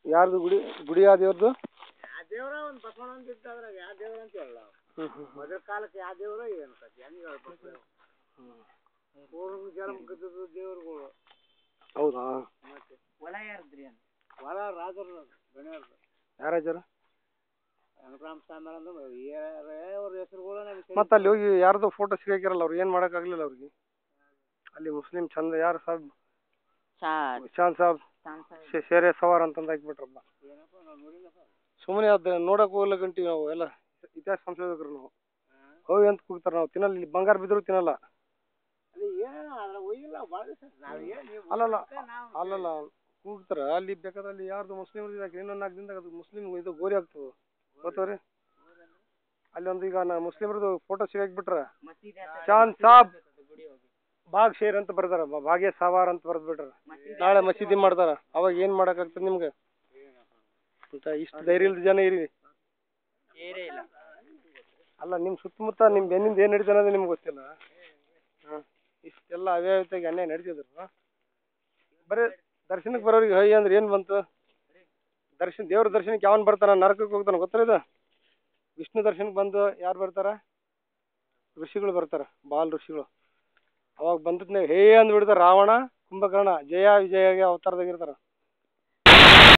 ಯಾರ್ದು ಗುಡಿ ಗುಡಿ ಯಾವ ದೇವ್ರದ್ದು? ಯಾವ ದೇವ್ರ ಒಂದು ಬಸವಣ್ಣ ಅಂತ ಇರ್ತಾದ್ರಾಗ ಯಾವ ದೇವ್ರ ಅಂತ ಹೇಳಲ್ಲ. ಮೊದಲ ಕಾಲಕ್ಕೆ ಯಾವ ದೇವ್ರ ಏನು ಕತೆ ಹೆಂಗೆ ಹೇಳ್ಬೇಕು? ಪೂರ್ವ ಜನ್ಮ ಕದ್ದು ದೇವ್ರುಗಳು. ಹೌದಾ? ಮತ್ತೆ ಹೊಲ ಯಾರದ್ರಿ? ಹೊಲ ರಾಜರು ಗಣ್ಯರ್ದು. ಯಾರ ರಾಜರು? ವೆಂಕಟರಾಮ ಸ್ವಾಮಿ ಅಂದ್ರೆ ಅವ್ರ ಹೆಸರುಗಳು ನಮ್ಗೆ. ಮತ್ತೆ ಅಲ್ಲಿ ಹೋಗಿ ಯಾರ್ದು ಫೋಟೋ ಸಿಗಾಕಿರಲ್ಲ, ಅವ್ರು ಏನು ಮಾಡೋಕ್ಕಾಗಲಿಲ್ಲ ಅವ್ರಿಗೆ. ಅಲ್ಲಿ ಮುಸ್ಲಿಂ ಚಂದ ಯಾರು ಸಾಬ್ ಶಾನ್ ಸಾಬ್ ಶೇರೆ ಸವಾರ್ ಅಂತಂದು ಹಾಕಿಬಿಟ್ರಪ್ಪ. ಸುಮ್ಮನೆ ಅದು ನೋಡಕ್ ಹೋಗ್ಲ ಗಂಟಿ ನಾವು ಎಲ್ಲ ಇತಿಹಾಸ ಸಂಶೋಧಕರು ನಾವು ಹೋಗಿ ಅಂತ ಕೂಗ್ತಾರೆ. ನಾವು ತಿನ್ನಲ್ಲ, ಇಲ್ಲಿ ಬಂಗಾರ ಬಿದ್ದರೂ ತಿನ್ನಲ್ಲ. ಅಲ್ಲಲ್ಲ ಅಲ್ಲಲ್ಲ ಕೂಗ್ತಾರ ಅಲ್ಲಿ ಬೇಕಾದ್ರೆ ಅಲ್ಲಿ ಯಾರ್ದು ಮುಸ್ಲಿಮ್ರು ಇದಾಕೆ ಇನ್ನೊಂದು 4 ದಿನದಾಗ ಅದು ಮುಸ್ಲಿಮ್ ಇದು ಗೋರಿ ಆಗ್ತದೆ ಗೊತ್ತವ್ರಿ. ಅಲ್ಲಿ ಒಂದು ಈಗ ಮುಸ್ಲಿಮ್ರದ್ದು ಫೋಟೋ ಸಿಗಾಕ್ಬಿಟ್ರ ಶಾನ್ ಸಾಬ್ ಬಾಗ್ ಶೇರ್ ಅಂತ ಬರ್ತಾರ, ಭಾಗ್ಯ ಸವಾರ್ ಅಂತ ಬರ್ದ್ಬಿಟ್ರ. ನಾಳೆ ಮಸೀದಿ ಮಾಡ್ತಾರ, ಅವಾಗ ಏನ್ ಮಾಡಕ್ಕಾಗ್ತದೆ ನಿಮ್ಗೆ ಅಂತ ಇಷ್ಟು ಧೈರ್ಯ ಇಲ್ದ ಜನ ಇರಿ. ಅಲ್ಲ ನಿಮ್ ಸುತ್ತಮುತ್ತ ನಿಮ್ ಬೆನ್ನಿಂದ ಏನ್ ನಡೀತಾನೆ ಅನ್ನೋದು ನಿಮ್ಗೆ ಗೊತ್ತಿಲ್ಲ. ಇಷ್ಟೆಲ್ಲ ಅವ್ಯಾವತಾಗಿ ಅನ್ಯಾಯ ನಡೀತಿದ್ರು. ಬರೀ ದರ್ಶನಕ್ಕೆ ಬರೋರಿಗೆ ಹೈ ಅಂದ್ರೆ ಏನ್ ಬಂತು? ದೇವ್ರ ದರ್ಶನಕ್ಕೆ ಯಾವನ್ ಬರ್ತಾನ? ನರಕಕ್ಕೆ ಹೋಗ್ತಾನ ಗೊತ್ತರ ಇದು? ವಿಷ್ಣು ದರ್ಶನಕ್ಕೆ ಬಂದು ಯಾರು ಬರ್ತಾರ? ಋಷಿಗಳು ಬರ್ತಾರ, ಬಾಲ್ ಋಷಿಗಳು. ಅವಾಗ ಬಂದದ್ನಾಗ ಹೇ ಅಂದ್ ಬಿಡ್ತಾರ ರಾವಣ ಕುಂಭಕರ್ಣ ಜಯ ವಿಜಯ ಅವತಾರದಾಗಿರ್ತಾರ.